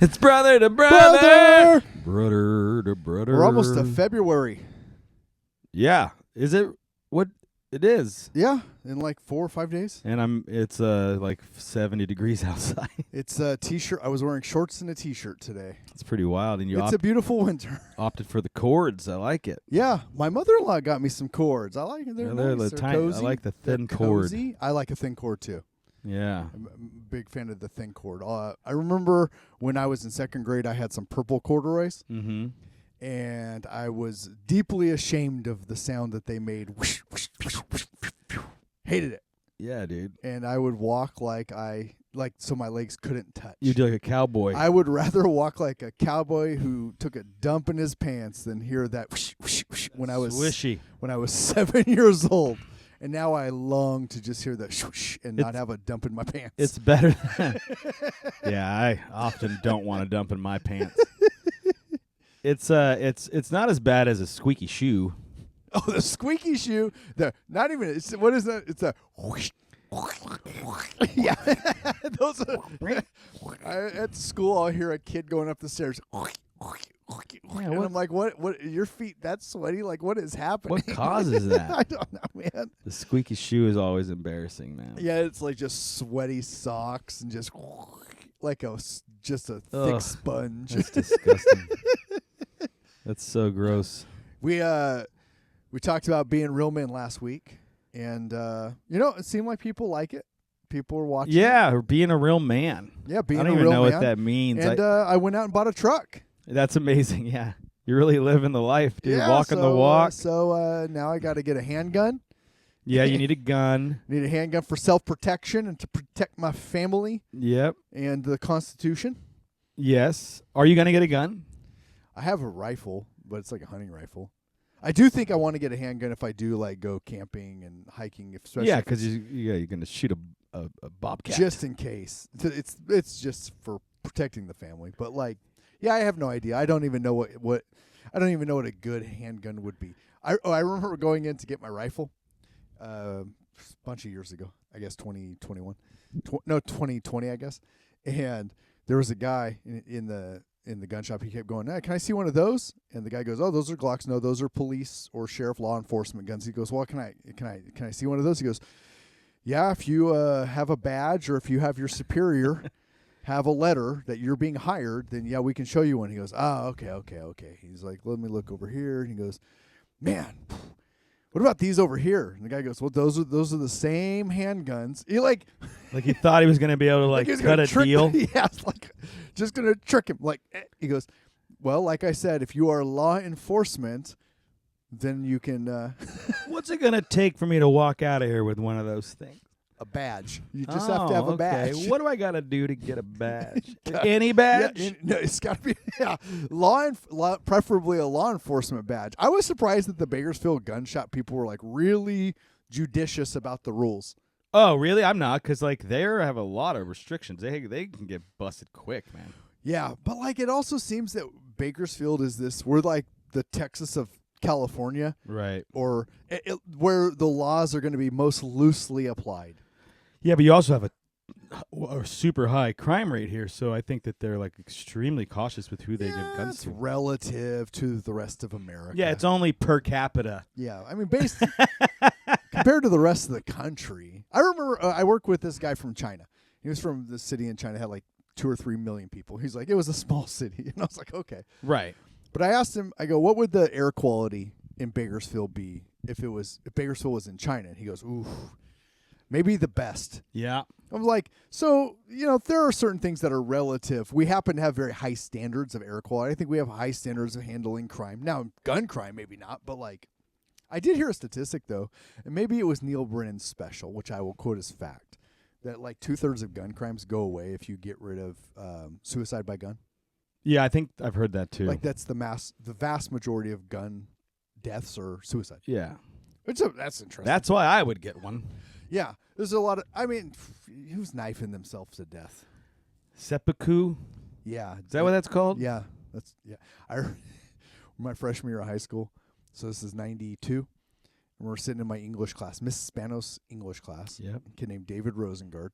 It's brother to brother. Brother to brother. We're almost to February. Yeah. Is it what it is? Yeah, in like 4 or 5 days. And it's like 70 degrees outside. It's a t-shirt. I was wearing shorts and a t-shirt today. It's pretty wild. And It's a beautiful winter. opted for the cords. I like it. Yeah, my mother-in-law got me some cords. I like it. They're nice. They're cozy. I like the thin They're cord. cozy. I like a thin cord too. Yeah. I'm a big fan of the thin cord. I remember when I was in second grade, I had some purple corduroys. Mm-hmm. And I was deeply ashamed of the sound that they made. Hated it. Yeah, dude. And I would walk so my legs couldn't touch. You'd be like a cowboy. I would rather walk like a cowboy who took a dump in his pants than hear that when I was swishy. When I was 7 years old. And now I long to just hear that swoosh and not have a dump in my pants. It's better than Yeah, I often don't want to dump in my pants. It's not as bad as a squeaky shoe. Oh, the squeaky shoe. What is that? It's a whoosh. Yeah. Those are, at school, I'll hear a kid going up the stairs. And I'm like, what? Your feet that sweaty? Like, what is happening? What causes that? I don't know, man. The squeaky shoe is always embarrassing, man. Yeah, it's like just sweaty socks and just like just a thick sponge. That's disgusting. That's so gross. We talked about being real men last week, and it seemed like people like it. People were watching. Yeah, or being a real man. Yeah, being I a don't real even know man. what that means. And I went out and bought a truck. That's amazing. Yeah, you're really living the life, dude. Yeah, Walking the walk. So now I got to get a handgun. Yeah, you need a gun. Need a handgun for self-protection and to protect my family. Yep. And the Constitution. Yes. Are you gonna get a gun? I have a rifle, but it's like a hunting rifle. I do think I want to get a handgun if I do like go camping and hiking. Yeah, because you're gonna shoot a bobcat just in case. It's just for protecting the family. But like, yeah, I have no idea. I don't even know what I don't even know what a good handgun would be. I remember going in to get my rifle a bunch of years ago. I guess 2021, 2020, I guess. And there was a guy in the gun shop. He kept going, "Hey, can I see one of those?" And the guy goes, "Oh, those are Glocks. No, those are police or sheriff law enforcement guns." He goes, "Well, can I see one of those?" He goes, "Yeah, if you have a badge or if you have your superior have a letter that you're being hired, then yeah, we can show you one." He goes, okay. He's like, "Let me look over here." And he goes, "Man, what about these over here?" And the guy goes, "Well, those are the same handguns." He like he thought he was gonna be able to cut a deal. Yeah, it's like just gonna trick him. He goes, "Well, like I said, if you are law enforcement, then you can." What's it gonna take for me to walk out of here with one of those things? A badge. You just have to have a badge. What do I gotta do to get a badge? Any badge? Yeah, no, it's got to be preferably a law enforcement badge. I was surprised that the Bakersfield gun shop people were like really judicious about the rules. Oh, really? I'm not, because they have a lot of restrictions. They can get busted quick, man. Yeah, but it also seems that Bakersfield we're like the Texas of California, right? Or where the laws are going to be most loosely applied. Yeah, but you also have a super high crime rate here, so I think that they're extremely cautious with who they give guns to. Relative to the rest of America. Yeah, it's only per capita. Yeah, I mean, based compared to the rest of the country. I remember I worked with this guy from China. He was from the city in China, had 2 or 3 million people. He's like, it was a small city, and I was like, okay, right. But I asked him, I go, what would the air quality in Bakersfield be if Bakersfield was in China? And he goes, ooh, maybe the best. Yeah. I'm like, so, there are certain things that are relative. We happen to have very high standards of air quality. I think we have high standards of handling crime. Now, gun crime, maybe not, but I did hear a statistic, though, and maybe it was Neil Brennan's special, which I will quote as fact, that 2/3 of gun crimes go away if you get rid of suicide by gun. Yeah, I think I've heard that too. That's the vast majority of gun deaths are suicide. Yeah. That's interesting. That's why I would get one. Yeah. There's a lot of, who's knifing themselves to death? Seppuku? Yeah. Is that what that's called? Yeah. My freshman year of high school, so this is 92, and we're sitting in my English class, Miss Spanos English class. Yep. A kid named David Rosengard.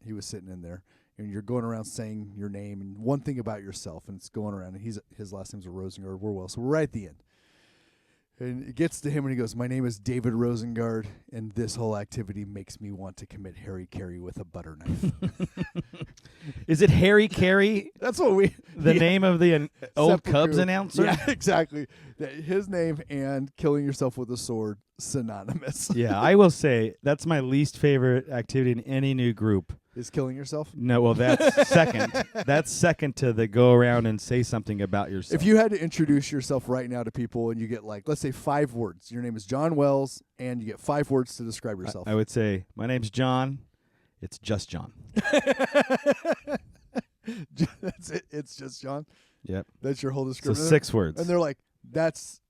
He was sitting in there, and you're going around saying your name and one thing about yourself, and it's going around. And his last name's Rosengard. We're well, so we're right at the end. And it gets to him, and he goes, "My name is David Rosengard, and this whole activity makes me want to commit Harry Carey with a butter knife." Is it Harry Carey? That's what The name of the old Cubs Seppuku. announcer? Yeah, exactly. His name and killing yourself with a sword, synonymous. Yeah, I will say that's my least favorite activity in any new group. Is killing yourself? No, well, that's second. That's second to the go around and say something about yourself. If you had to introduce yourself right now to people and you get like, let's say 5 words. Your name is John Wells, and you get 5 words to describe yourself. I would say, my name's John. It's just John. That's it. It's just John. Yep. That's your whole So description. 6 words. And they're like, that's,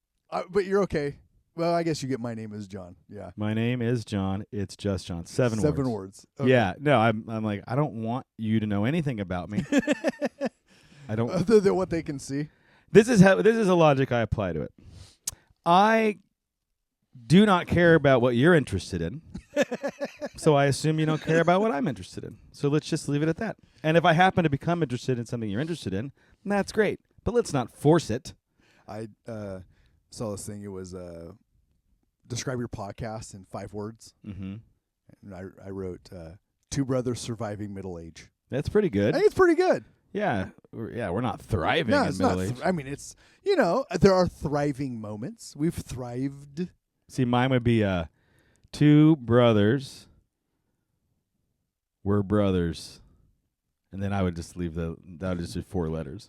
but you're okay. Well, I guess you get my name is John. Yeah. My name is John. It's just John. 7 words. 7 words. Okay. Yeah. No, I'm like, I don't want you to know anything about me. I don't. Other than what they can see. This is a logic I apply to it. I do not care about what you're interested in. So I assume you don't care about what I'm interested in. So let's just leave it at that. And if I happen to become interested in something you're interested in, that's great. But let's not force it. I saw this thing. It was describe your podcast in 5 words. Mm-hmm. And I wrote 2 brothers surviving middle age. That's pretty I good. think it's pretty good. Yeah. We're not thriving No, in it's middle not. age. I mean, it's, there are thriving moments. We've thrived. See, mine would be 2 brothers were brothers. And then I would just leave that would just be 4 letters. ...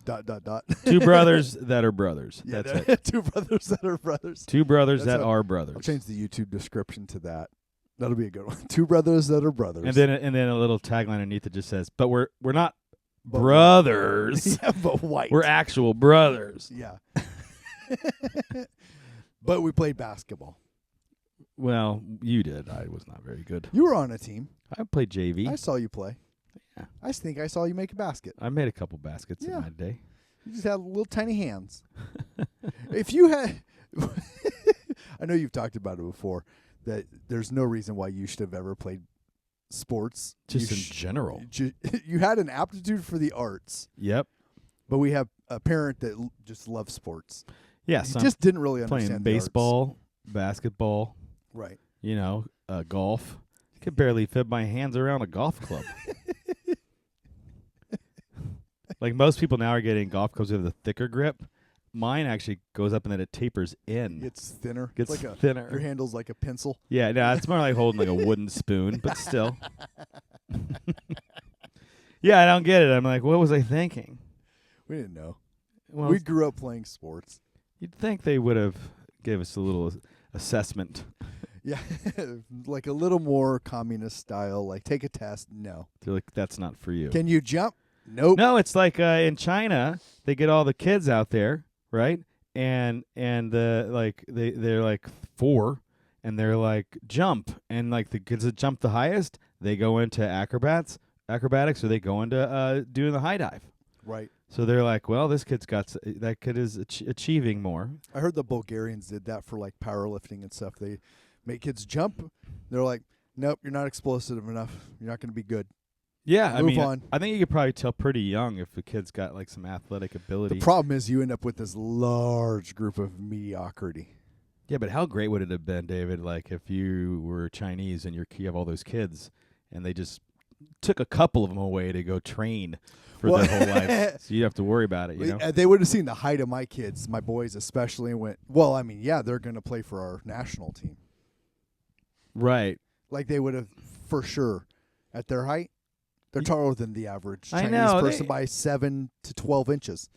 2 brothers that are brothers. Yeah, That's it. 2 brothers that are brothers. 2 brothers That's that what- are brothers. I'll change the YouTube description to that. That'll be a good one. 2 brothers that are brothers. And then a little tagline underneath that just says, "But we're not But brothers. yeah, but white. We're actual brothers." Yeah. But we played basketball. Well, you did. I was not very good. You were on a team. I played JV. I saw you play. Yeah. I think I saw you make a basket. I made a couple baskets Yeah. in my day. You just had little tiny hands. If you had, I know you've talked about it before, that there's no reason why you should have ever played sports. Just You in general. You had an aptitude for the arts, Yep. but we have a parent that just loves sports. Yeah. He So just didn't really I'm understand playing the arts. baseball, basketball, Right. Golf. I could barely fit my hands around a golf club. Like most people now are getting golf clubs with a thicker grip. Mine actually goes up and then it tapers in. It's thinner. Gets It's like thinner. your handle's like a pencil. Yeah, no, it's more like holding like a wooden spoon, but still. Yeah, I don't get it. I'm like, what was I thinking? We didn't know. Well, We grew up playing sports. you'd think they would have gave us a little assessment. Yeah, like a little more communist style. Like take a test. No. They're like, that's not for you. Can you jump? Nope. No, it's like in China, they get all the kids out there, right? And they're like 4, and they're like jump, and like the kids that jump the highest, they go into acrobatics, or they go into doing the high dive. Right. So they're like, well, this kid's got that kid is achieving more. I heard the Bulgarians did that for like powerlifting and stuff. They make kids jump. They're like, nope, you're not explosive enough. You're not going to be good. Yeah, I Move mean, on. I think you could probably tell pretty young if a kid's got like some athletic ability. The problem is you end up with this large group of mediocrity. Yeah, but how great would it have been, David, like if you were Chinese and you have all those kids and they just took a couple of them away to go train for their whole life. So you have to worry about it, you know? They would have seen the height of my kids, my boys especially, and went, well, I mean, yeah, they're going to play for our national team. Right. Like they would have for sure at their height. They're taller than the average I Chinese know, person by 7 to 12 inches.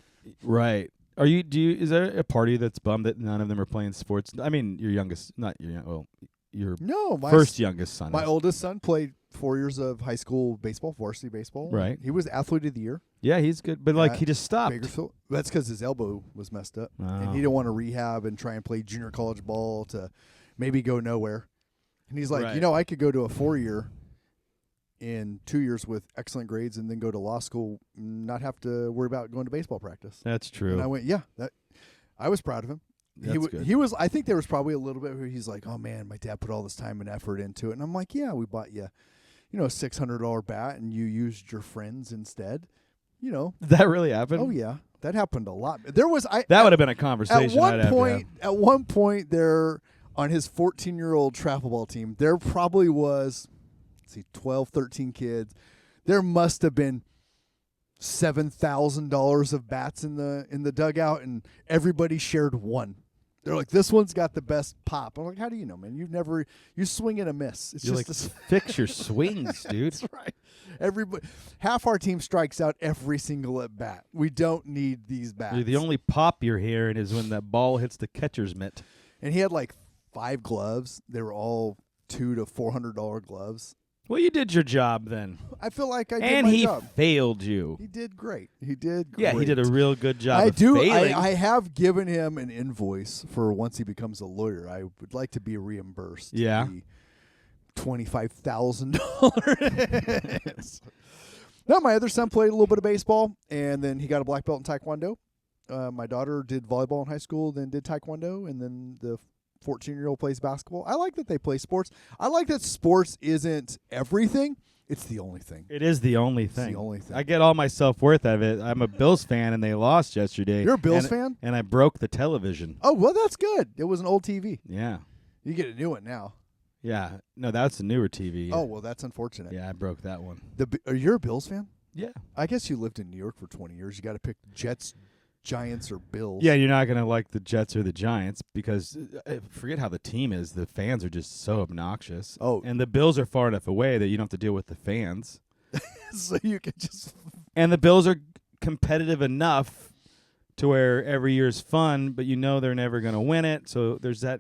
Right. Is there a party that's bummed that none of them are playing sports? I mean, your youngest, not your, well, your No, my first youngest son. My is. oldest son played 4 years of high school baseball, varsity baseball. Right. He was athlete of the year. Yeah, he's good, but like he just stopped. Bakersfield. That's because his elbow was messed up, and Oh. he didn't want to rehab and try and play junior college ball to maybe go nowhere. And he's like, Right. I could go to a 4-year in 2 years with excellent grades, and then go to law school, and not have to worry about going to baseball practice. That's true. And I went, yeah, I was proud of him. That's good. He was. I think there was probably a little bit where he's like, "Oh man, my dad put all this time and effort into it," and I'm like, "Yeah, we bought you, a $600 bat and you used your friends instead. Did that really happen? Oh yeah, that happened a lot. There was That would have been a conversation. At one point, there on his 14-year-old travel ball team, there probably was, 12, 13 kids. There must have been $7,000 of bats in the dugout, and everybody shared one. They're like, this one's got the best pop. I'm like, how do you know, man? You swing and a miss. It's You're just fix your swings, dude. That's right. Half our team strikes out every single at bat. We don't need these bats. The only pop you're hearing is when that ball hits the catcher's mitt. And he had like 5 gloves. They were all $200 to $400 gloves. Well, you did your job then. I feel like I did and my he job. failed you. He did great. Yeah, he did a real good job. I have given him an invoice for once he becomes a lawyer. I would like to be reimbursed. Yeah. $25,000. Now, my other son played a little bit of baseball, and then he got a black belt in Taekwondo. My daughter did volleyball in high school, then did Taekwondo, and then the 14-year-old plays basketball. I like that they play sports. I like that sports isn't everything. It's the only thing. It is the only thing. It's the only thing. I get all my self-worth out of it. I'm a Bills fan, and they lost yesterday. You're a Bills fan? And I broke the television. Oh, well, that's good. It was an old TV. Yeah. You get a new one now. Yeah. No, that's a newer TV. Oh, well, that's unfortunate. Yeah, I broke that one. Are you a Bills fan? Yeah. I guess you lived in New York for 20 years. You got to pick Jets, Giants, or Bills. Yeah, you're not going to like the Jets or the Giants because forget how the team is. The fans are just so obnoxious. Oh. And the Bills are far enough away that you don't have to deal with the fans. So you can just... And the Bills are competitive enough to where every year is fun, but they're never going to win it. So there's that.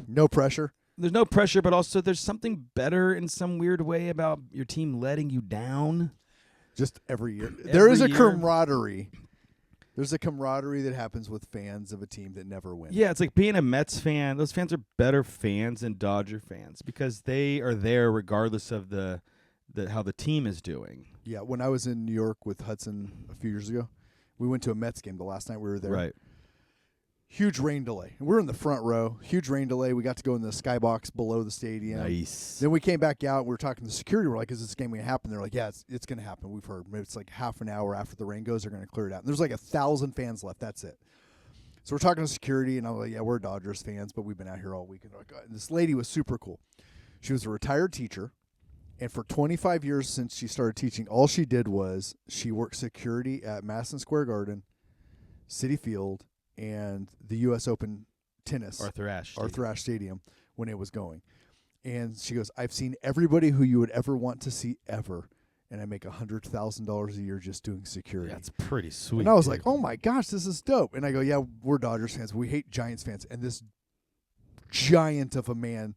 No pressure. There's no pressure, but also there's something better in some weird way about your team letting you down. Just every year. There is a camaraderie. There's a camaraderie that happens with fans of a team that never wins. Yeah, it's like being a Mets fan. Those fans are better fans than Dodger fans because they are there regardless of the how the team is doing. Yeah, when I was in New York with Hudson a few years ago, we went to a Mets game the last night we were there. Right. Huge rain delay. We're in the front row. Huge rain delay. We got to go in the skybox below the stadium. Nice. Then we came back out. We were talking to the security. We're like, is this game going to happen? They're like, yeah, it's going to happen. We've heard. Maybe it's like half an hour after the rain goes, they're going to clear it out. And there's like 1,000 fans left. That's it. So we're talking to security, and I'm like, yeah, we're Dodgers fans, but we've been out here all week. And this lady was super cool. She was a retired teacher, and for 25 years since she started teaching, all she did was she worked security at Madison Square Garden, Citi Field, and the U.S. Open tennis. Arthur Ashe Stadium when it was going. And she goes, I've seen everybody who you would ever want to see ever, and I make $100,000 a year just doing security. That's pretty sweet. And I was like, oh, my gosh, this is dope. And I go, yeah, we're Dodgers fans. We hate Giants fans. And this giant of a man,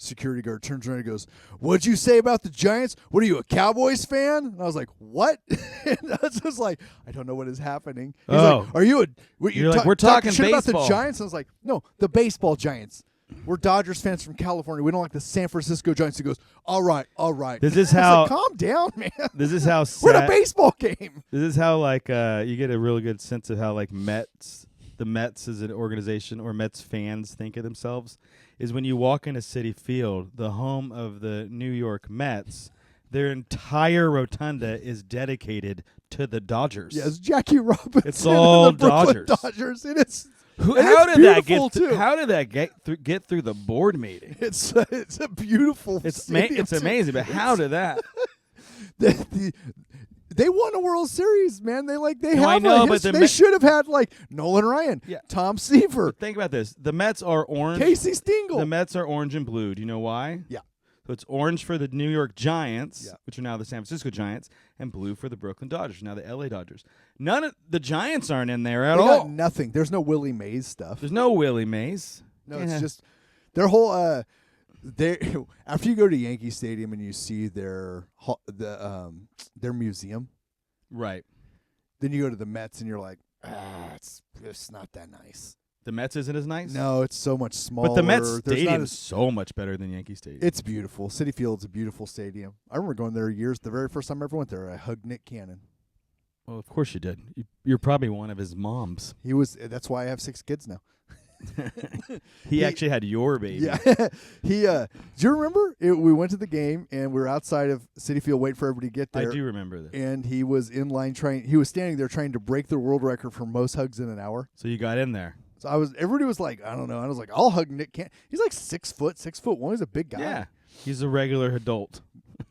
security guard, turns around and goes, what'd you say about the Giants? What are you, a Cowboys fan? And I was like, what? And I was just like, I don't know what is happening. He's like, are you You're like, we're talking shit baseball about the Giants? And I was like, no, the baseball Giants. We're Dodgers fans from California. We don't like the San Francisco Giants. He goes, all right. This is how. Like, calm down, man. This is how. We're at a baseball game. This is how you get a really good sense of how the Mets as an organization or Mets fans think of themselves. Is when you walk into Citi Field, the home of the New York Mets, their entire rotunda is dedicated to the Dodgers. Yes, Jackie Robinson. It's all and the Brooklyn Dodgers. And it's how did that get through the board meeting? It's a beautiful. It's amazing, but how did that? They won a World Series, man. They should have had like Nolan Ryan, Tom Seaver. But think about this: the Mets are orange. Casey Stengel. The Mets are orange and blue. Do you know why? Yeah. So it's orange for the New York Giants, which are now the San Francisco Giants, and blue for the Brooklyn Dodgers, now the LA Dodgers. None of the Giants aren't in there at all. Got nothing. There's no Willie Mays stuff. There's no Willie Mays. No, it's just their whole. After you go to Yankee Stadium and you see their museum, right? Then you go to the Mets and you're like, it's not that nice. The Mets isn't as nice? No, it's so much smaller. But the Mets stadium is so much better than Yankee Stadium. It's beautiful. Citi Field's a beautiful stadium. I remember going there years. The very first time I ever went there, I hugged Nick Cannon. Well, of course you did. You're probably one of his moms. He was. That's why I have 6 kids now. He actually had your baby. Yeah. Do you remember? We went to the game and we were outside of Citi Field waiting for everybody to get there. I do remember this. And he was in line he was standing there trying to break the world record for most hugs in an hour. So you got in there. So everybody was like, I don't know. I was like, I'll hug Nick Cannon. He's like 6'1". He's a big guy. Yeah. He's a regular adult.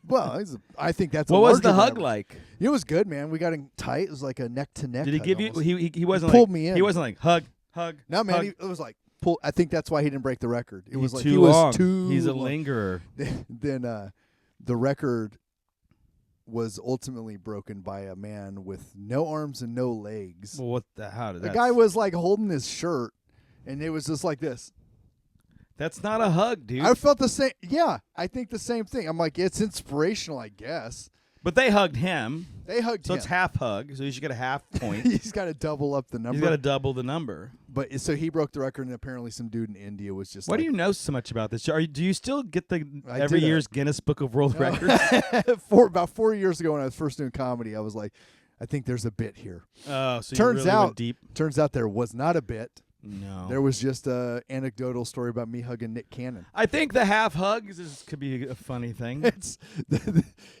Well, I think that's what was the hug like? It was good, man. We got in tight. It was like a neck to neck. Did he give you? He wasn't pulled like, me in. He wasn't like hug. No, man. hug. It was like pull. I think that's why he didn't break the record. It was like too he long. was too. He's a long. lingerer. Then the record was ultimately broken by a man with no arms and no legs. Well, how did the that? guy was like holding his shirt, and it was just like this. That's not a hug, dude. I felt the same. Yeah, I think the same thing. I'm like, it's inspirational, I guess. But they hugged him. They hugged so him. it's half hug. So you should get a half point. He's got to double up the number. He's got to double the number. But so he broke the record, and apparently some dude in India was just. Why like, do you know so much about this? Do you still get the I every did year's Guinness Book of World Records? About 4 years ago, when I was first doing comedy, I was like, I think there's a bit here. Oh, so turns you really out, went deep. Turns out there was not a bit. No, there was just a anecdotal story about me hugging Nick Cannon. I think the half hugs could be a funny thing. It's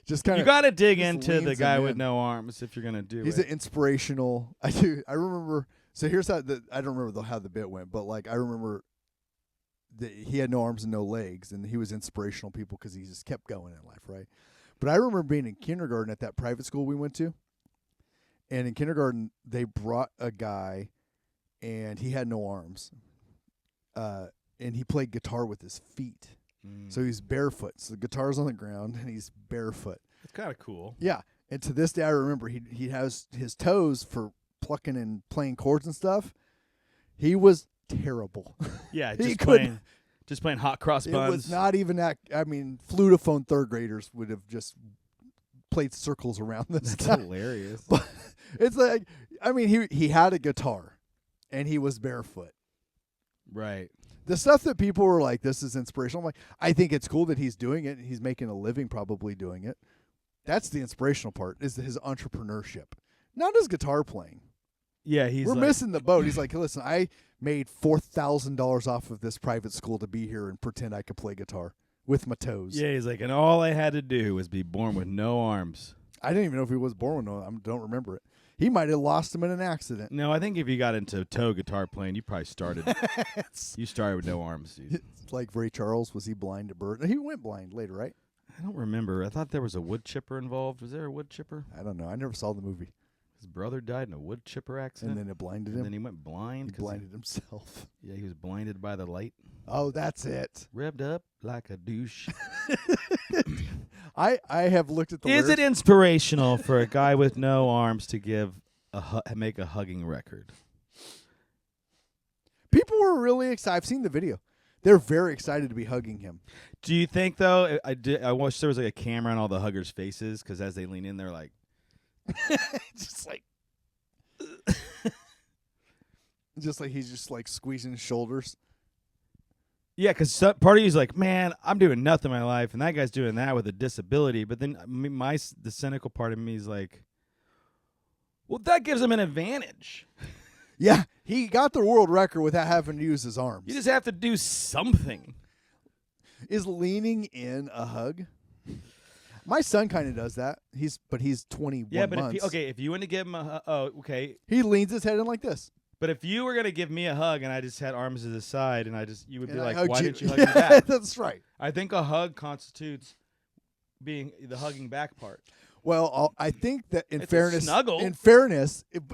just kind of you got to dig into the guy with no arms if you're gonna do He's it. an inspirational. I remember. So here's how I don't remember how the bit went, but like I remember that he had no arms and no legs, and he was inspirational people because he just kept going in life, right? But I remember being in kindergarten at that private school we went to, and in kindergarten they brought a guy, and he had no arms, and he played guitar with his feet, so he's barefoot. So the guitar's on the ground, and he's barefoot. It's kind of cool. Yeah, and to this day I remember he has his toes for plucking and playing chords and stuff. He was terrible. Yeah, He just playing hot cross buns. It was not even that. I mean, flutophone third graders would have just played circles around this. That's guy. hilarious. But it's like, I mean, he had a guitar, and he was barefoot. Right. The stuff that people were like, this is inspirational. I'm like, I think it's cool that he's doing it. He's making a living probably doing it. That's the inspirational part, is his entrepreneurship, not his guitar playing. Yeah, we're missing the boat. He's like, listen, I made $4,000 off of this private school to be here and pretend I could play guitar with my toes. Yeah, he's like, and all I had to do was be born with no arms. I didn't even know if he was born with no. I don't remember it. He might have lost them in an accident. No, I think if you got into toe guitar playing, you probably started. You started with no arms, dude. It's like Ray Charles. Was he blind at birth? He went blind later, right? I don't remember. I thought there was a wood chipper involved. Was there a wood chipper? I don't know. I never saw the movie. His brother died in a wood chipper accident. And then it blinded him. And then he went blind. He blinded himself. Yeah, he was blinded by the light. Oh, that's it. Revved up like a douche. I have looked at the Is lyrics. it inspirational for a guy with no arms to make a hugging record? People were really excited. I've seen the video. They're very excited to be hugging him. Do you think, though, I wish there was like a camera on all the huggers' faces, because as they lean in, they're like, just like he's just like squeezing his shoulders. yeah, because part of you's like, man, I'm doing nothing in my life, and that guy's doing that with a disability. But then the cynical part of me is like, well, that gives him an advantage. Yeah, he got the world record without having to use his arms. You just have to do something. Is leaning in a hug? My son kind of does that. He's 21 Yeah, but months. if you want to give him okay. He leans his head in like this. But if you were gonna give me a hug and I just had arms to the side and you would be And I like, hugged why you. didn't you hug me back? That's right. I think a hug constitutes being the hugging back part. Well, I think that in It's a fairness, snuggle.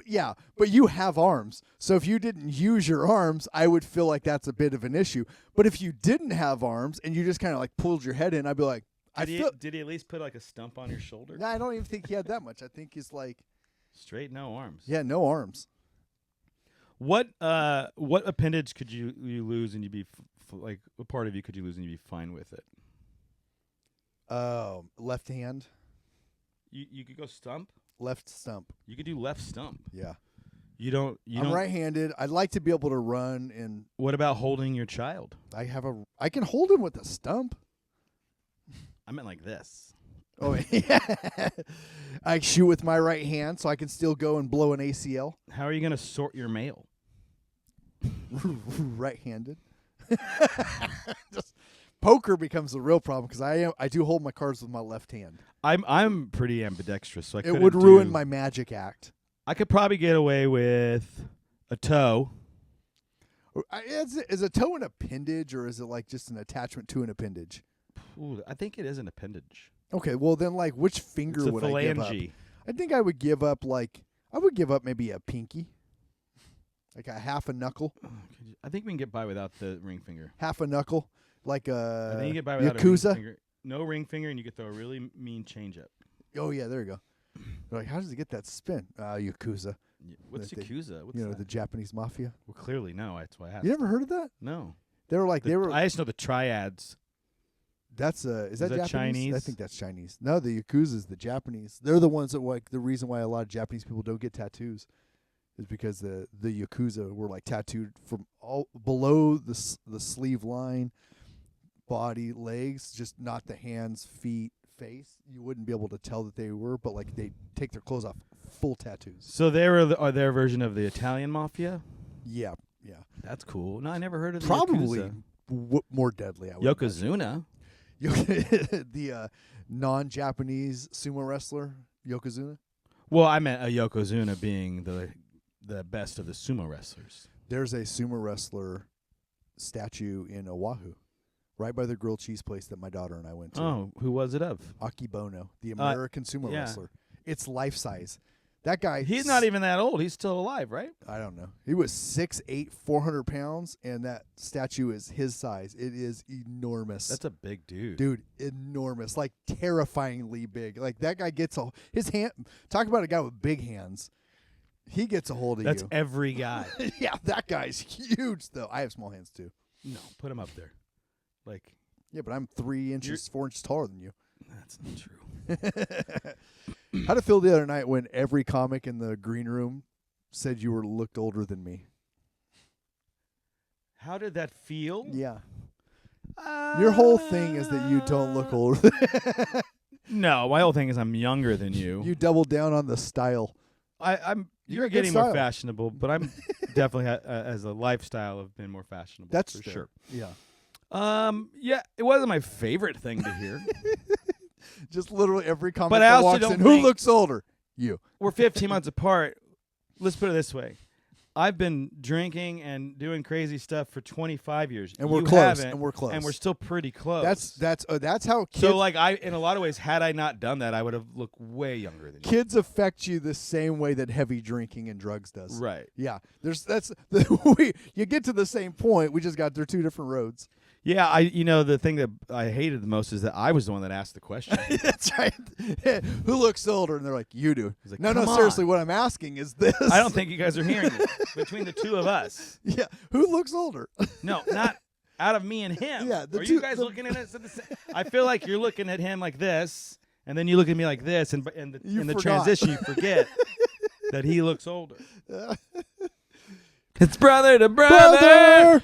yeah, but you have arms. So if you didn't use your arms, I would feel like that's a bit of an issue. But if you didn't have arms and you just kind of like pulled your head in, I'd be like, Did he at least put like a stump on your shoulder? No, I don't even think he had that much. I think he's like, Straight, no arms. yeah, no arms. What appendage could you lose and you'd be like, what part of you could you lose and you'd be fine with it? Left hand, You could go stump. left stump. You could do left stump. Yeah. I'm I'm right-handed. I'd like to be able to run, and What about holding your child? I can hold him with a stump. I meant like this. Oh, yeah. I shoot with my right hand, so I can still go and blow an ACL. How are you going to sort your mail? right-handed. Just poker becomes the real problem because I do hold my cards with my left hand. I'm pretty ambidextrous, so It would ruin my magic act. I could probably get away with a toe. Is a toe an appendage, or is it like just an attachment to an appendage? Ooh, I think it is an appendage. Okay, well then, like, which finger It's a would I give up? phalange. I think I would give up maybe a pinky, like a half a knuckle, I think we can get by without the ring finger. half a knuckle, like I think a you get by without a ring Yakuza. finger. No ring finger, and you get throw a really mean change up. Oh yeah, there you go. They're like, how does it get that spin? Yakuza. What's That they- Yakuza? What's You know, that? the Japanese mafia. Well, clearly no. That's why I asked. You never heard of that? No. They were like I just know the triads. That's is that Japanese? Chinese? I think that's Chinese. No, the Yakuza is the Japanese. They're the ones that like the reason why a lot of Japanese people don't get tattoos is because the Yakuza were like tattooed from all below the sleeve line, body, legs, just not the hands, feet, face. You wouldn't be able to tell that they were, but like they take their clothes off, full tattoos. So they are their version of the Italian mafia. Yeah. That's cool. No, I never heard of the Probably Yakuza. more deadly. I would Yokozuna. the non-Japanese sumo wrestler Yokozuna. Well, I meant a Yokozuna being the best of the sumo wrestlers. There's a sumo wrestler statue in Oahu, right by the grilled cheese place that my daughter and I went to. Oh, who was it of? Akibono, the American sumo yeah. wrestler. It's life size. That guy. He's not even that old. He's still alive, right? I don't know. He was 6'8", 400 pounds, and that statue is his size. It is enormous. That's a big dude. Dude, enormous, like terrifyingly big. Like that guy gets his hand. Talk about a guy with big hands. He gets a hold of That's you. every guy. Yeah, that guy's huge though. I have small hands too. No, put him up there. Like, Yeah, but I'm 3 inches, 4 inches taller than you. that's not true. How'd it feel the other night when every comic in the green room said you looked older than me? How did that feel? Yeah. Your whole thing is that you don't look older. No, my whole thing is I'm younger than you. You doubled down on the style. I'm. You You're got good getting more style. fashionable, but I'm definitely as a lifestyle have been more fashionable. That's for fair. sure. Yeah. Yeah, it wasn't my favorite thing to hear. Just literally every comic But I that also walks don't in. Who think- looks older? You. We're 15 months apart. Let's put it this way. I've been drinking and doing crazy stuff for 25 years. And we're You close. haven't, And we're close. And we're still pretty close. That's how kids so like in a lot of ways, had I not done that, I would have looked way younger than you. kids affect you the same way that heavy drinking and drugs does. Right. Yeah. You get to the same point. We just got they're two different roads. Yeah, the thing that I hated the most is that I was the one that asked the question. That's right. Who looks older? And they're like, you do. He's like, No, "Come seriously, on." what I'm asking is this. I don't think you guys are hearing it. Between the two of us. Yeah. Who looks older? No, not out of me and him. Yeah, the Are two- you guys looking at us at the same? I feel like you're looking at him like this, and then you look at me like this, and in You the forgot. transition you forget that he looks older. It's brother to brother.